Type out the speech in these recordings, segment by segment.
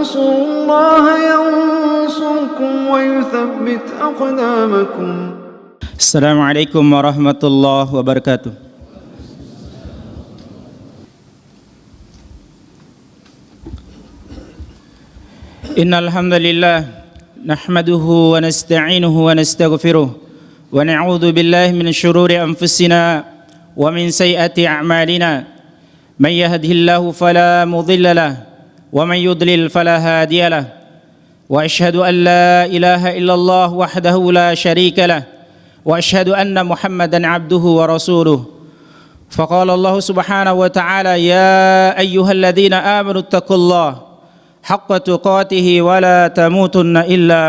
تنصروا الله ينصركم ويثبت أقدامكم. السلام عليكم ورحمة الله وبركاته. إن الحمد لله نحمده ونستعينه ونستغفره ونعوذ بالله من شرور أنفسنا ومن سيئات أعمالنا من يهده الله فلا مضل له ومن يضلل فلا هادي له وأشهد أن لا إله إلا الله وحده لا شريك له وأشهد أن محمدا عبده ورسوله فقال الله سبحانه وتعالى يا أيها الذين آمنوا اتقوا الله حق تقاته ولا تموتن إلا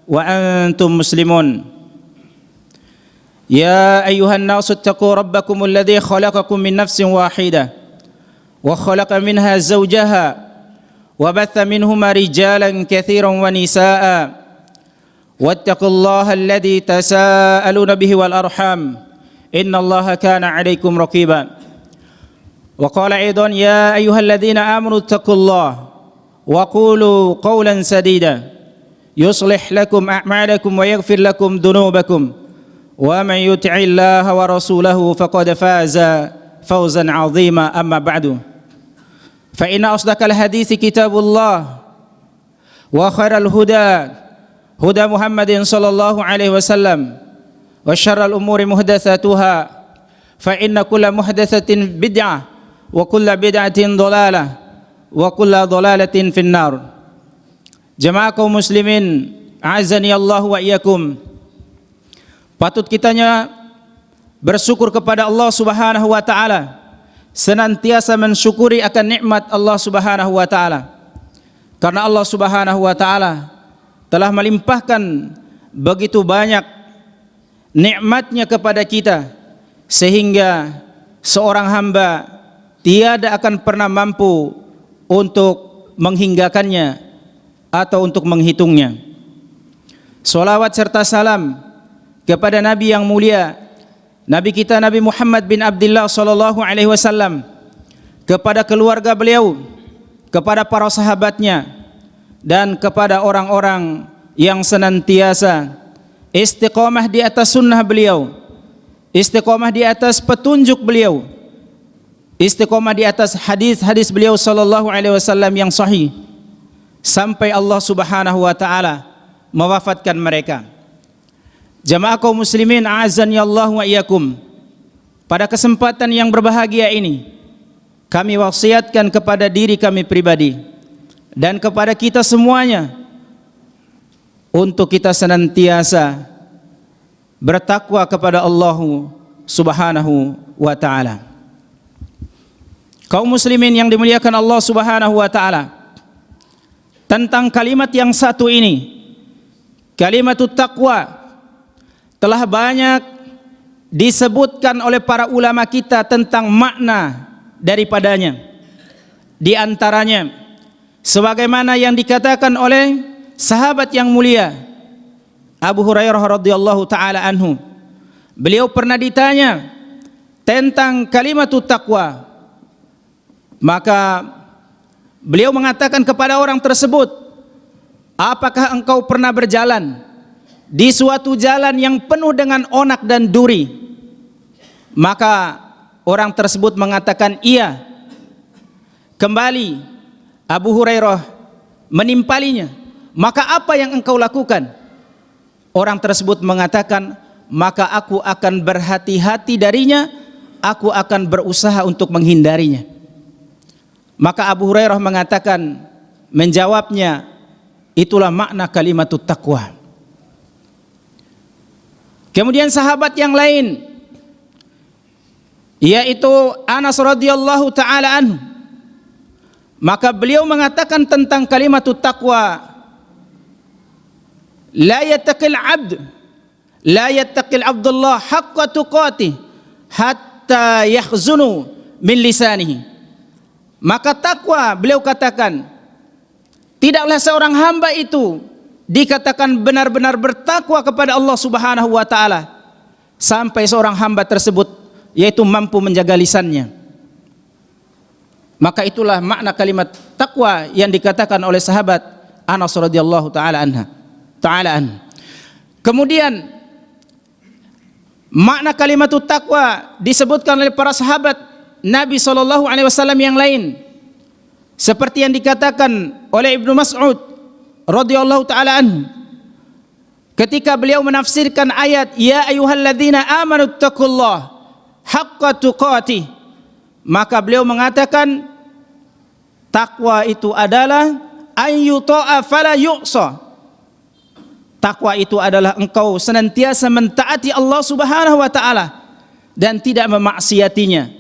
وأنتم مسلمون يا أيها الناس اتقوا ربكم الذي خلقكم من نفس واحدة وخلق منها زوجها وبث منهما رجالا كثيرا ونساء واتقوا الله الذي تساءلون به والأرحام إن الله كان عليكم رقيبا وقال أيضا يا أيها الذين آمنوا اتقوا الله وقولوا قولا سديدا يصلح لكم أعمالكم ويغفر لكم ذنوبكم ومن يطع الله ورسوله فقد فاز فوزا عظيما أما بعد فإن أصدق الحديث كتاب الله وخير الهدى هدى محمد صلى الله عليه وسلم وشر الأمور محدثاتها فإن كل محدثة بدعة وكل بدعة ضلالة وكل ضلالة في النار. Jemaah kaum muslimin a'azzani Allah wa iyyakum. Patut kitanya bersyukur kepada Allah Subhanahu wa taala, senantiasa mensyukuri akan nikmat Allah Subhanahu wa taala. Karena Allah Subhanahu wa taala telah melimpahkan begitu banyak nikmatnya kepada kita sehingga seorang hamba tiada akan pernah mampu untuk menghinggakannya atau untuk menghitungnya. Salawat serta salam kepada Nabi yang mulia, Nabi kita Nabi Muhammad bin Abdullah sallallahu alaihi wasallam, kepada keluarga beliau, kepada para sahabatnya, dan kepada orang-orang yang senantiasa istiqamah di atas sunnah beliau, istiqamah di atas petunjuk beliau, istiqamah di atas hadis-hadis beliau sallallahu alaihi wasallam yang sahih sampai Allah Subhanahu wa taala mewafatkan mereka. Jamaah kaum muslimin a'azzani Allah wa iyyakum. Pada kesempatan yang berbahagia ini kami wasiatkan kepada diri kami pribadi dan kepada kita semuanya untuk kita senantiasa bertakwa kepada Allah Subhanahu wa taala. Kaum muslimin yang dimuliakan Allah Subhanahu wa taala, tentang kalimat yang satu ini, kalimatut taqwa, telah banyak disebutkan oleh para ulama kita tentang makna daripadanya. Di antaranya sebagaimana yang dikatakan oleh sahabat yang mulia Abu Hurairah radhiyallahu taala anhu. Beliau pernah ditanya tentang kalimatut taqwa, maka beliau mengatakan kepada orang tersebut, apakah engkau pernah berjalan di suatu jalan yang penuh dengan onak dan duri? Maka orang tersebut mengatakan iya. Kembali Abu Hurairah menimpalinya, maka apa yang engkau lakukan? Orang tersebut mengatakan, maka aku akan berhati-hati darinya, aku akan berusaha untuk menghindarinya. Maka Abu Hurairah mengatakan, menjawabnya, itulah makna kalimatut taqwa. Kemudian sahabat yang lain, yaitu Anas radhiyallahu taala anhu, maka beliau mengatakan tentang kalimatut taqwa, la yattaqil abdullah haqqa tuqatih hatta yahzunu min lisanihi. Maka takwa, beliau katakan, tidaklah seorang hamba itu dikatakan benar-benar bertakwa kepada Allah Subhanahu wa taala sampai seorang hamba tersebut yaitu mampu menjaga lisannya. Maka itulah makna kalimat takwa yang dikatakan oleh sahabat Anas radhiyallahu taala anha. Kemudian makna kalimat takwa disebutkan oleh para sahabat Nabi SAW yang lain, seperti yang dikatakan oleh Ibnu Mas'ud radhiyallahu taala anhu ketika beliau menafsirkan ayat ya ayyuhalladzina amanu taqullaha haqqa tuqatih, maka beliau mengatakan takwa itu adalah ayyuta'a fala yu'sa. Takwa itu adalah engkau senantiasa mentaati Allah Subhanahu wa taala dan tidak memaksiatinya.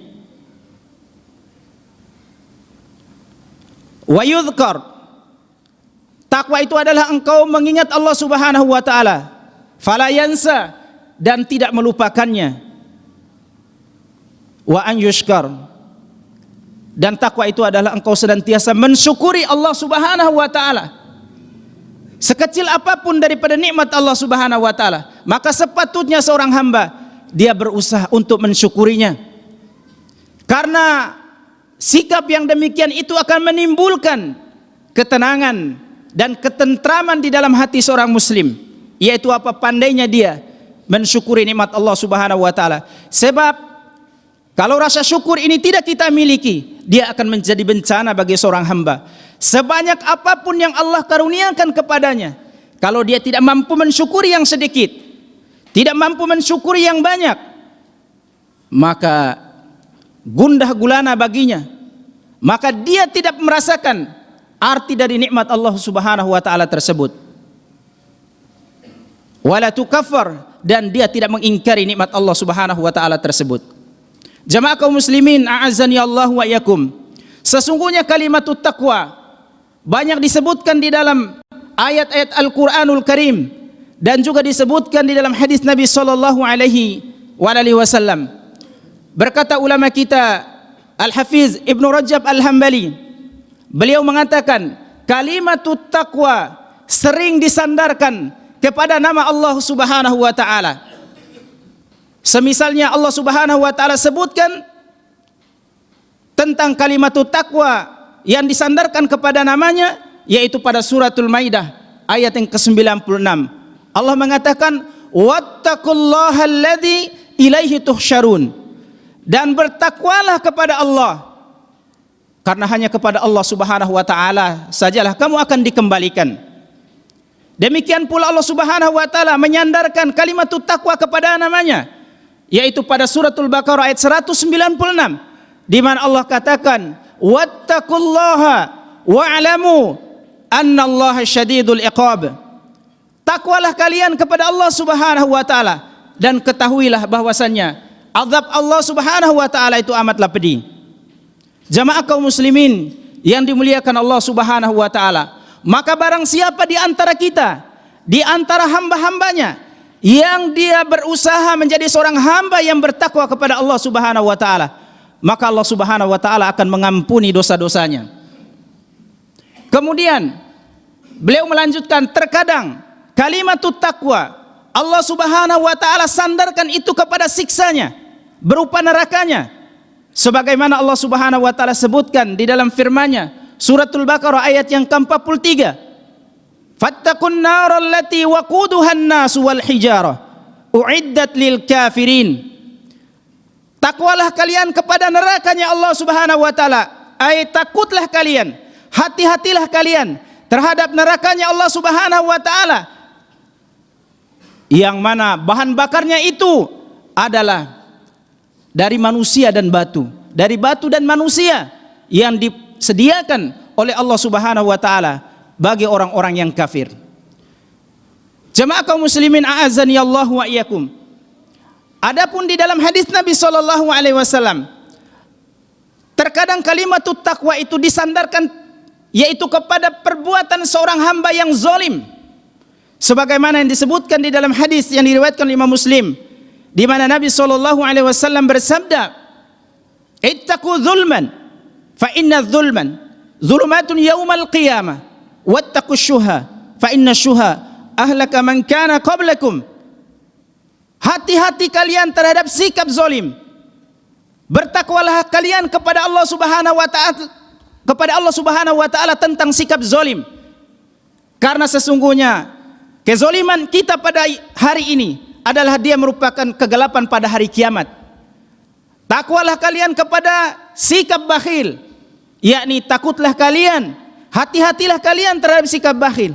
Wa yudhkar, takwa itu adalah engkau mengingat Allah Subhanahu wa taala, fala yansa, dan tidak melupakannya. Wa an yushkar, dan takwa itu adalah engkau senantiasa mensyukuri Allah Subhanahu wa taala. Sekecil apapun daripada nikmat Allah Subhanahu wa taala, maka sepatutnya seorang hamba dia berusaha untuk mensyukurinya. Karena sikap yang demikian itu akan menimbulkan ketenangan dan ketentraman di dalam hati seorang muslim, yaitu apa pandainya dia mensyukuri nikmat Allah Subhanahu wa taala. Sebab kalau rasa syukur ini tidak kita miliki, dia akan menjadi bencana bagi seorang hamba. Sebanyak apapun yang Allah karuniakan kepadanya, kalau dia tidak mampu mensyukuri yang sedikit, tidak mampu mensyukuri yang banyak, maka gundah gulana baginya, maka dia tidak merasakan arti dari nikmat Allah Subhanahu wa taala tersebut. Wala tukaffar, dan dia tidak mengingkari nikmat Allah Subhanahu wa taala tersebut. Jamaah kaum muslimin, a'azzani Allah wa iyyakum. Sesungguhnya kalimatut taqwa banyak disebutkan di dalam ayat-ayat Al-Qur'anul Karim dan juga disebutkan di dalam hadis Nabi sallallahu alaihi wasallam. Berkata ulama kita Al-Hafiz Ibnu Rajab Al-Hambali, beliau mengatakan kalimatut taqwa sering disandarkan kepada nama Allah Subhanahu wa taala. Semisalnya Allah Subhanahu wa taala sebutkan tentang kalimatut taqwa yang disandarkan kepada namanya, yaitu pada suratul Maidah ayat yang ke-96. Allah mengatakan wattaqullaha alladzi ilaihi tuhsyarun, dan bertakwalah kepada Allah, karena hanya kepada Allah Subhanahu wa taala sajalah kamu akan dikembalikan. Demikian pula Allah Subhanahu wa taala menyandarkan kalimatut taqwa kepada namanya, yaitu pada suratul Baqarah ayat 196, di mana Allah katakan wattaqullaha wa'lamu annallaha syadidul iqab. Takwalah kalian kepada Allah Subhanahu wa taala dan ketahuilah bahwasannya azab Allah Subhanahu wa taala itu amatlah pedih. Jamaah kaum muslimin yang dimuliakan Allah Subhanahu wa taala, maka barang siapa di antara kita, di antara hamba-hambanya yang dia berusaha menjadi seorang hamba yang bertakwa kepada Allah Subhanahu wa taala, maka Allah Subhanahu wa taala akan mengampuni dosa-dosanya. Kemudian beliau melanjutkan, terkadang kalimatut taqwa Allah Subhanahu wa taala sandarkan itu kepada siksanya berupa nerakanya, sebagaimana Allah Subhanahu wa taala sebutkan di dalam firman-Nya suratul Baqarah ayat yang ke-43, fattaqun naral lati waquduhan nas wal hijarah uiddat lil kafirin. Takwalah kalian kepada nerakanya Allah Subhanahu wa taala, ay takutlah kalian, hati-hatilah kalian terhadap nerakanya Allah Subhanahu wa taala, yang mana bahan bakarnya itu adalah dari manusia dan batu, dari batu dan manusia yang disediakan oleh Allah Subhanahu wa taala bagi orang-orang yang kafir. Jamaah kaum muslimin, a'azzani Allah wa iyyakum. Adapun di dalam hadis Nabi sallallahu alaihi wasallam, terkadang kalimatut taqwa itu disandarkan yaitu kepada perbuatan seorang hamba yang zalim, sebagaimana yang disebutkan di dalam hadis yang diriwayatkan oleh Imam Muslim, di mana Nabi sallallahu alaihi wasallam bersabda, ittaqu dzulman fa inna dzulman dzulumatun yaumal qiyamah wattaqu syuha fa inna syuha ahlaka man kana qablakum. Hati-hati kalian terhadap sikap zalim, Bertakwalah kalian kepada Allah Subhanahu wa taala tentang sikap zalim. Karena sesungguhnya kezaliman kita pada hari ini adalah dia merupakan kegelapan pada hari kiamat. Takwalah kalian kepada sikap bakhil, yakni takutlah kalian, hati-hatilah kalian terhadap sikap bakhil.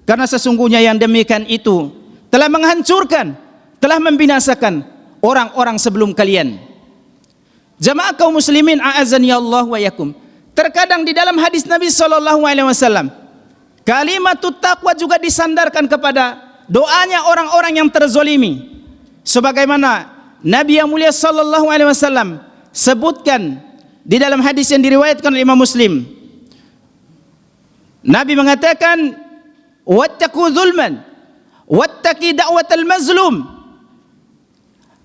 Karena sesungguhnya yang demikian itu telah menghancurkan, telah membinasakan orang-orang sebelum kalian. Jamaah kaum muslimin a'azani Allah wa yakum. Terkadang di dalam hadis Nabi SAW, kalimatut taqwa juga disandarkan kepada doanya orang-orang yang terzolimi. Sebagaimana Nabi yang mulia SAW sebutkan di dalam hadis yang diriwayatkan oleh Imam Muslim. Nabi mengatakan, wattaqu zulman, wattaqi da'watal mazlum.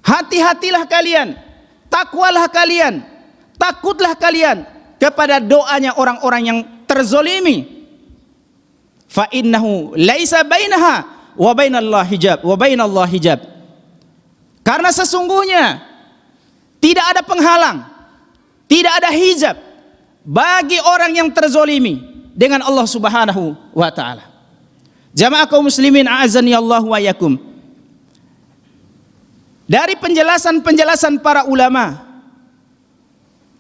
Hati-hatilah kalian, takwalah kalian, takutlah kalian kepada doanya orang-orang yang terzolimi. Fa innahu laisa bainaha wa bainallahi hijab. Karena sesungguhnya tidak ada penghalang, tidak ada hijab bagi orang yang terzolimi dengan Allah Subhanahu wa taala. Jamaah kaum muslimin a'azani Allah wa yakum. Dari penjelasan-penjelasan para ulama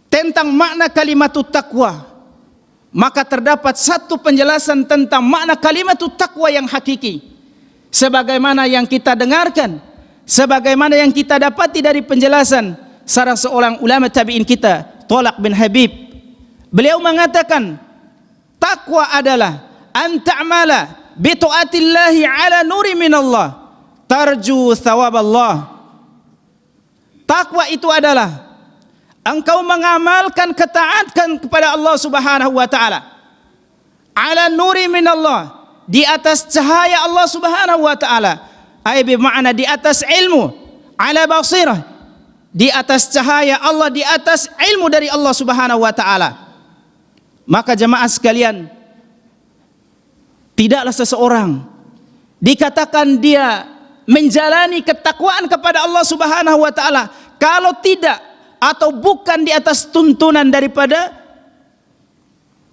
tentang makna kalimatut taqwa, maka terdapat satu penjelasan tentang makna kalimatut taqwa yang hakiki, sebagaimana yang kita dengarkan, sebagaimana yang kita dapati dari penjelasan salah seorang ulama tabi'in kita, Thalaq bin Habib. Beliau mengatakan, taqwa adalah an ta'mala bi ta'atillahi ala nuri minallah tarju thawaballah. Takwa itu adalah engkau mengamalkan ketaatan kepada Allah Subhanahu wa taala ala nuri minallah, di atas cahaya Allah Subhanahu wa taala, ay bermakna di atas ilmu, ala basirah, di atas cahaya Allah, di atas ilmu dari Allah Subhanahu wa taala. Maka jemaah sekalian, tidaklah seseorang dikatakan dia menjalani ketakwaan kepada Allah Subhanahu wa taala kalau tidak atau bukan di atas tuntunan daripada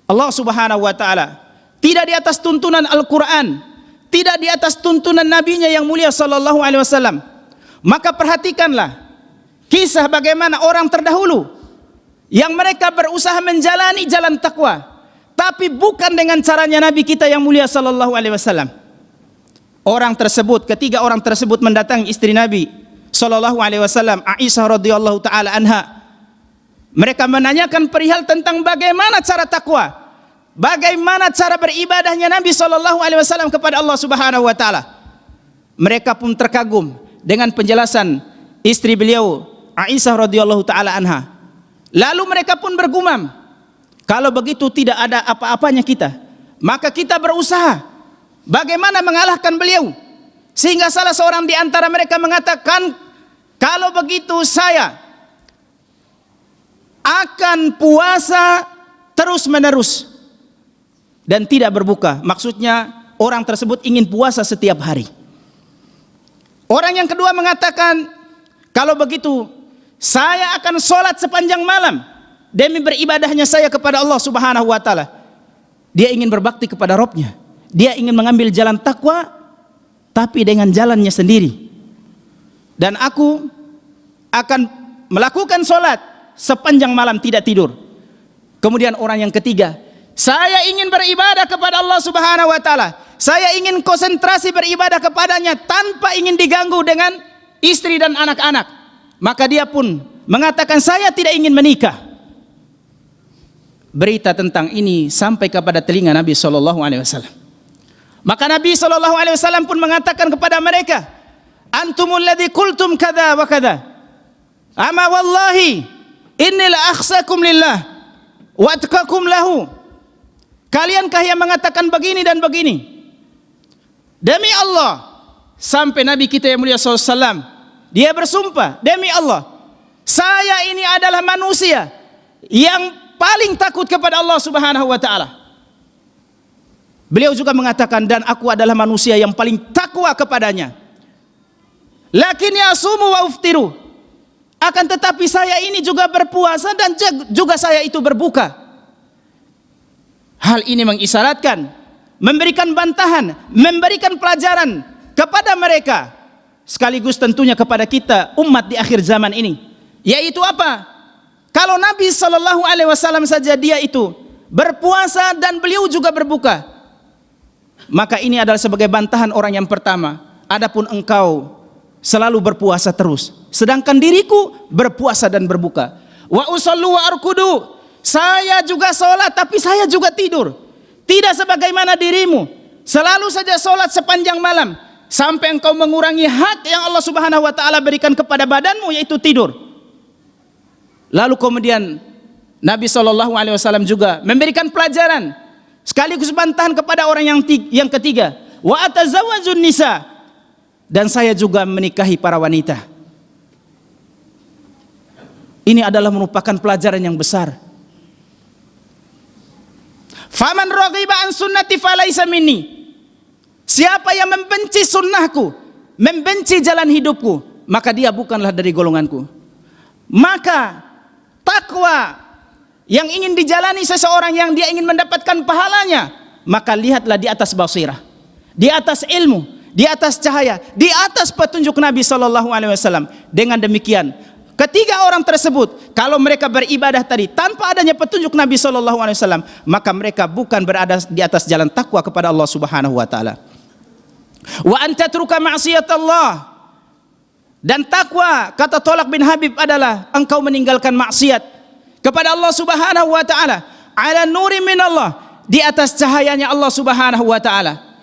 Allah Subhanahu wa taala, tidak di atas tuntunan Al-Qur'an, tidak di atas tuntunan nabinya yang mulia sallallahu alaihi wasallam. Maka perhatikanlah kisah bagaimana orang terdahulu yang mereka berusaha menjalani jalan takwa, tapi bukan dengan caranya nabi kita yang mulia sallallahu alaihi wasallam. Ketiga orang tersebut mendatangi istri Nabi sallallahu alaihi wasallam, Aisyah radhiyallahu taala anha. Mereka menanyakan perihal tentang bagaimana cara takwa, bagaimana cara beribadahnya Nabi sallallahu alaihi wasallam kepada Allah Subhanahu wa taala. Mereka pun terkagum dengan penjelasan istri beliau, Aisyah radhiyallahu taala anha. Lalu mereka pun bergumam, kalau begitu tidak ada apa-apanya kita, maka kita berusaha bagaimana mengalahkan beliau. Sehingga salah seorang di antara mereka mengatakan, kalau begitu saya akan puasa terus menerus dan tidak berbuka. Maksudnya orang tersebut ingin puasa setiap hari. Orang yang kedua mengatakan, kalau begitu saya akan sholat sepanjang malam demi beribadahnya saya kepada Allah Subhanahu wa taala. Dia ingin berbakti kepada Rabbnya. Dia ingin mengambil jalan takwa, tapi dengan jalannya sendiri. Dan aku akan melakukan sholat sepanjang malam tidak tidur. Kemudian orang yang ketiga, saya ingin beribadah kepada Allah Subhanahu wa taala. Saya ingin konsentrasi beribadah kepadanya tanpa ingin diganggu dengan istri dan anak-anak. Maka dia pun mengatakan, saya tidak ingin menikah. Berita tentang ini sampai kepada telinga Nabi SAW. Maka Nabi SAW pun mengatakan kepada mereka, antumul ladzi qultum kadza wa kadza, ama wallahi inni la akhsakum lillah wa atqakum lahu. Kaliankah yang mengatakan begini dan begini? Demi Allah, sampai Nabi kita yang mulia SAW, dia bersumpah, demi Allah, saya ini adalah manusia yang paling takut kepada Allah Subhanahu wa taala. Beliau juga mengatakan, dan aku adalah manusia yang paling takwa kepadanya. Lakin yasumu wa uftiru. akan tetapi saya ini juga berpuasa dan juga saya itu berbuka. Hal ini mengisyaratkan, memberikan bantahan, memberikan pelajaran kepada mereka, sekaligus tentunya kepada kita umat di akhir zaman ini, yaitu apa? Kalau Nabi SAW saja dia itu berpuasa dan beliau juga berbuka, maka ini adalah sebagai bantahan orang yang pertama. Adapun engkau selalu berpuasa terus, sedangkan diriku berpuasa dan berbuka. Wa usallu wa arkudu, saya juga sholat tapi saya juga tidur. Tidak sebagaimana dirimu, selalu saja sholat sepanjang malam sampai engkau mengurangi hak yang Allah Subhanahu wa taala berikan kepada badanmu, yaitu tidur. Lalu kemudian Nabi SAW juga memberikan pelajaran sekaligus bantahan kepada orang yang ketiga, wa atazawwajun nisa, dan saya juga menikahi para wanita. Ini adalah merupakan pelajaran yang besar. Faman raghiba an sunnati falaysa minni. Siapa yang membenci sunnahku, membenci jalan hidupku, maka dia bukanlah dari golonganku. Maka takwa yang ingin dijalani seseorang yang dia ingin mendapatkan pahalanya, maka lihatlah di atas basirah, di atas ilmu, di atas cahaya, di atas petunjuk Nabi SAW. Dengan demikian, ketiga orang tersebut, kalau mereka beribadah tadi tanpa adanya petunjuk Nabi SAW, maka mereka bukan berada di atas jalan takwa kepada Allah Subhanahu wa taala. Wa anta tatruka ma'siyatallah, dan takwa, kata Tolak bin Habib, adalah engkau meninggalkan maksiat kepada Allah Subhanahu wa taala, ala nuri min Allah, di atas cahayanya Allah Subhanahu wa taala.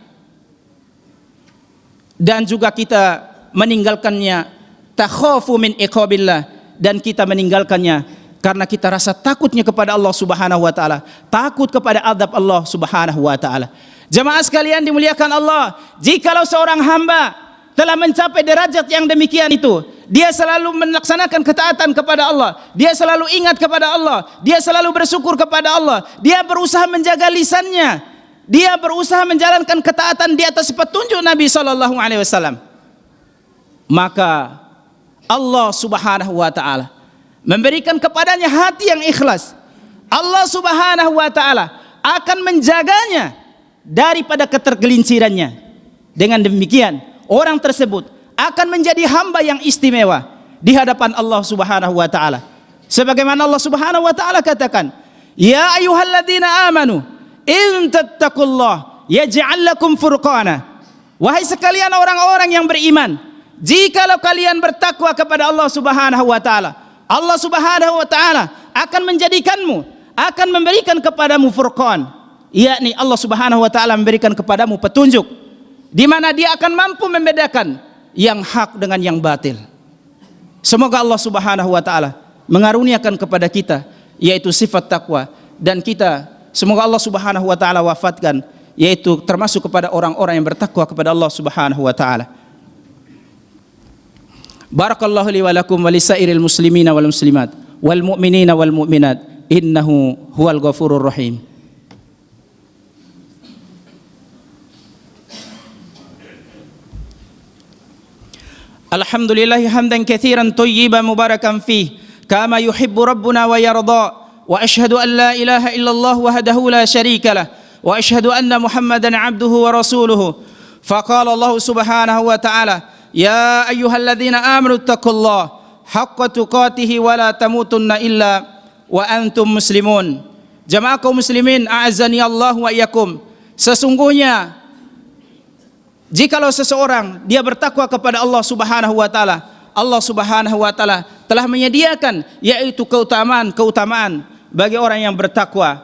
Dan juga kita meninggalkannya takhafu min iqabillah, dan kita meninggalkannya karena kita rasa takutnya kepada Allah Subhanahu wa taala, takut kepada azab Allah Subhanahu wa taala. Jemaah sekalian dimuliakan Allah, jikalau seorang hamba telah mencapai derajat yang demikian itu, dia selalu melaksanakan ketaatan kepada Allah, dia selalu ingat kepada Allah, dia selalu bersyukur kepada Allah, dia berusaha menjaga lisannya, dia berusaha menjalankan ketaatan di atas petunjuk Nabi SAW, maka Allah Subhanahu wa taala memberikan kepadanya hati yang ikhlas. Allah Subhanahu wa taala akan menjaganya daripada ketergelincirannya. Dengan demikian, orang tersebut akan menjadi hamba yang istimewa di hadapan Allah Subhanahu wa taala. Sebagaimana Allah Subhanahu wa taala katakan, "Ya ayyuhalladzina amanu in tattaqullah yaj'al lakum furqana." Wahai sekalian orang-orang yang beriman, jikalau kalian bertakwa kepada Allah Subhanahu wa taala, Allah Subhanahu wa taala akan menjadikanmu, akan memberikan kepadamu furqan, yakni Allah Subhanahu wa taala memberikan kepadamu petunjuk, di mana dia akan mampu membedakan yang hak dengan yang batil. Semoga Allah Subhanahu wa taala mengaruniakan kepada kita yaitu sifat takwa, dan kita semoga Allah Subhanahu wa taala wafatkan yaitu termasuk kepada orang-orang yang bertakwa kepada Allah Subhanahu wa taala. Barakallahu li wa lakum wa lisairil muslimina wal muslimat wal mu'minina wal mu'minat, innahu huwal ghafurur rahim. Alhamdulillahi hamdan katsiran thayyiban mubarakan fih kama yuhibbu rabbuna wa yarda, wa ashhadu an la ilaha illallah wahdahu la syarika lah, wa ashhadu anna Muhammadan abduhu wa rasuluhu. Faqala Allah Subhanahu wa ta'ala, ya ayyuhalladzina amanu taqullaha haqqa tuqatih wa la tamutunna illa wa antum muslimun. Jamaah kaum muslimin, a'azzani Allah wa iyyakum. Sesungguhnya jikalau seseorang dia bertakwa kepada Allah Subhanahu wa taala, Allah Subhanahu wa taala telah menyediakan yaitu keutamaan bagi orang yang bertakwa.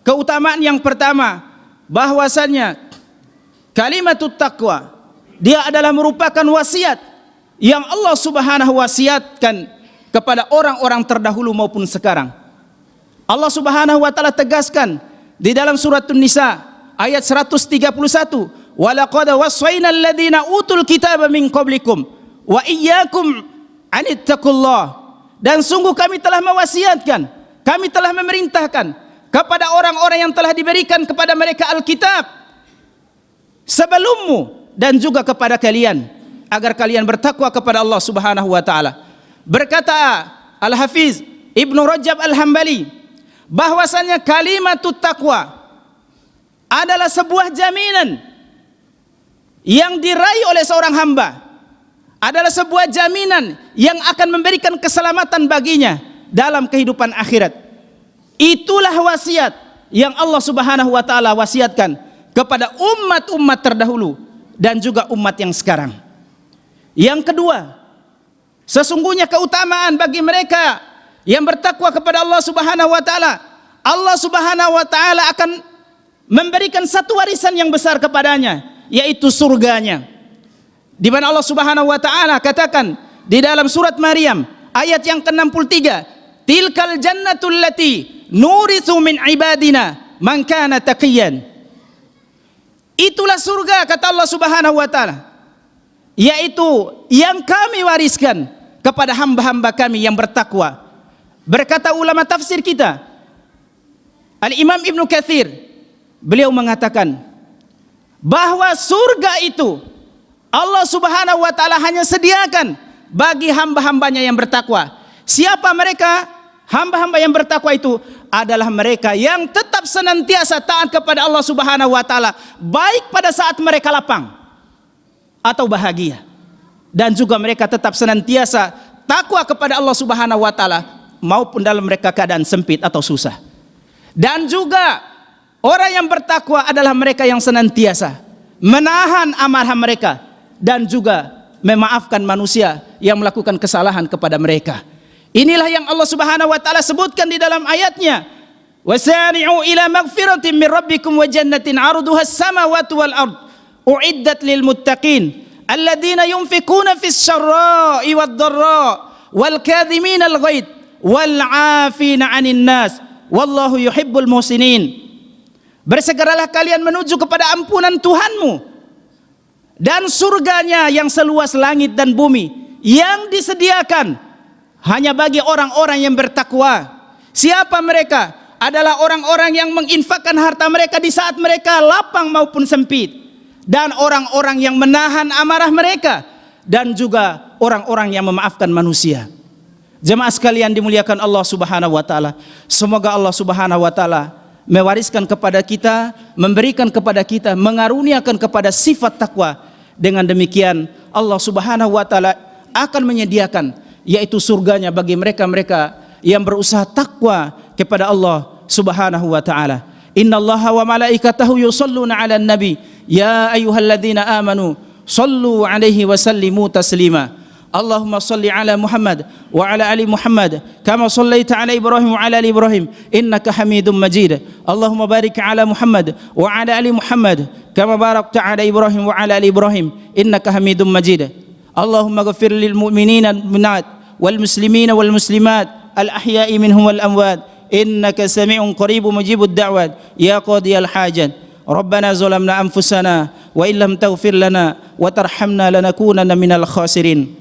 Keutamaan yang pertama, bahwasannya kalimatut taqwa, dia adalah merupakan wasiat yang Allah Subhanahu wasiatkan kepada orang-orang terdahulu maupun sekarang. Allah Subhanahu wa taala tegaskan di dalam surat An-Nisa ayat 131, walaqad waswaynal ladzina utul kitaba min qablikum wa iyyakum anittaqullah, dan sungguh kami telah mewasiatkan, kami telah memerintahkan kepada orang-orang yang telah diberikan kepada mereka Alkitab sebelummu dan juga kepada kalian, agar kalian bertakwa kepada Allah Subhanahu wa taala. Berkata Al-Hafiz Ibnu Rajab Al-Hambali bahwasanya kalimatut taqwa adalah sebuah jaminan yang diraih oleh seorang hamba, adalah sebuah jaminan yang akan memberikan keselamatan baginya dalam kehidupan akhirat. Itulah wasiat yang Allah Subhanahu wa taala wasiatkan kepada umat-umat terdahulu dan juga umat yang sekarang. Yang kedua, sesungguhnya keutamaan bagi mereka yang bertakwa kepada Allah Subhanahu wa taala, Allah Subhanahu wa taala akan memberikan satu warisan yang besar kepadanya, yaitu surganya. Di mana Allah Subhanahu wa taala katakan di dalam surat Maryam ayat yang ke-63, tilkal jannatul lati nuritsu min ibadina man kana taqiyan. Itulah surga, kata Allah Subhanahu wa taala, yaitu yang kami wariskan kepada hamba-hamba kami yang bertakwa. Berkata ulama tafsir kita, Al-Imam Ibnu Katsir, beliau mengatakan bahwa surga itu Allah Subhanahu wa taala hanya sediakan bagi hamba-hambanya yang bertakwa. Siapa mereka? Hamba-hamba yang bertakwa itu adalah mereka yang tetap senantiasa taat kepada Allah Subhanahu wa taala, baik pada saat mereka lapang atau bahagia, dan juga mereka tetap senantiasa takwa kepada Allah Subhanahu wa taala maupun dalam mereka keadaan sempit atau susah. Dan juga orang yang bertakwa adalah mereka yang senantiasa menahan amarah mereka dan juga memaafkan manusia yang melakukan kesalahan kepada mereka. Inilah yang Allah Subhanahu wa taala sebutkan di dalam ayatnya, wasari'u ila magfiratin min rabbikum wa jannatin 'arduha as-samawati wal ard u'iddat lil muttaqin alladzina yunfikuna fis syarra'i wad dharra wal kadhimina al ghaidh wal 'afina 'anil nas wallahu yuhibbul muhsinin. Bersegeralah kalian menuju kepada ampunan Tuhanmu dan surganya yang seluas langit dan bumi, yang disediakan hanya bagi orang-orang yang bertakwa. Siapa mereka? Adalah orang-orang yang menginfakkan harta mereka di saat mereka lapang maupun sempit, dan orang-orang yang menahan amarah mereka, dan juga orang-orang yang memaafkan manusia. Jemaah sekalian dimuliakan Allah Subhanahu wa taala, semoga Allah Subhanahu wa taala mewariskan kepada kita, memberikan kepada kita, mengaruniakan kepada sifat takwa. Dengan demikian Allah Subhanahu wa taala akan menyediakan, yaitu surganya bagi mereka-mereka yang berusaha takwa kepada Allah Subhanahu wa taala. Innallaha wa malaikatahu yusholluna 'alan nabi ya ayyuhalladzina amanu shallu 'alaihi wa sallimu taslima. Allahumma shalli 'ala Muhammad wa 'ala ali Muhammad kama shallaita 'ala Ibrahim wa 'ala ali Ibrahim innaka Hamidum Majid. Allahumma barik 'ala Muhammad wa 'ala ali Muhammad kama barakta 'ala Ibrahim wa 'ala ali Ibrahim innaka Hamidum Majid. Allahumma ghfir lil mu'minina wal muslimina wal muslimat al ahya'i minhum wal amwat innaka sami'un qaribun mujibud da'wat ya qadiyal hajat. Rabbana zalamna anfusana wa illam taghfir lana wa tarhamna lanakunanna minal khasirin.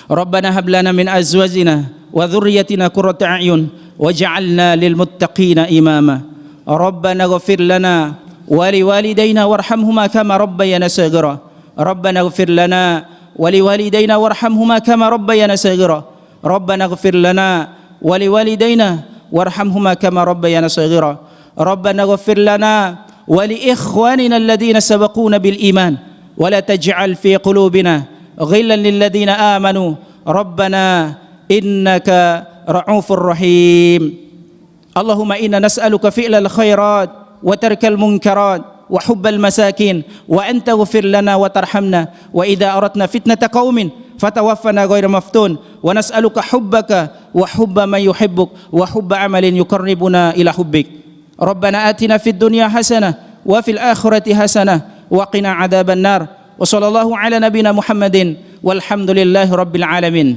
Rabbana hab lana min azwajina wa dhurriyyatina qurrata a'yun waj'alna lil muttaqina imama. Rabbana ighfir lana wa liwalidayna warhamhuma kama rabbayana saghira. Rabbana ighfir lana ولوالدينا وارحمهما كما ربيانا صغيرا. ربنا اغفر لنا ولوالدينا وارحمهما كما ربيانا صغيرا. ربنا اغفر لنا ولإخواننا الذين سبقونا بالإيمان ولا تجعل في قلوبنا غلا للذين آمنوا ربنا إنك رؤوف رحيم. اللهم إنا نسألك فعل الخيرات وترك المنكرات وحب المساكين وأن تغفر لنا وترحمنا وإذا أردنا فتنة قوم فتوفنا غير مفتون ونسألك حبك وحب من يحبك وحب عمل يقربنا إلى حبك. ربنا آتنا في الدنيا حسنة وفي الآخرة حسنة وقنا عذاب النار. وصلى الله على نبينا محمد والحمد لله رب العالمين.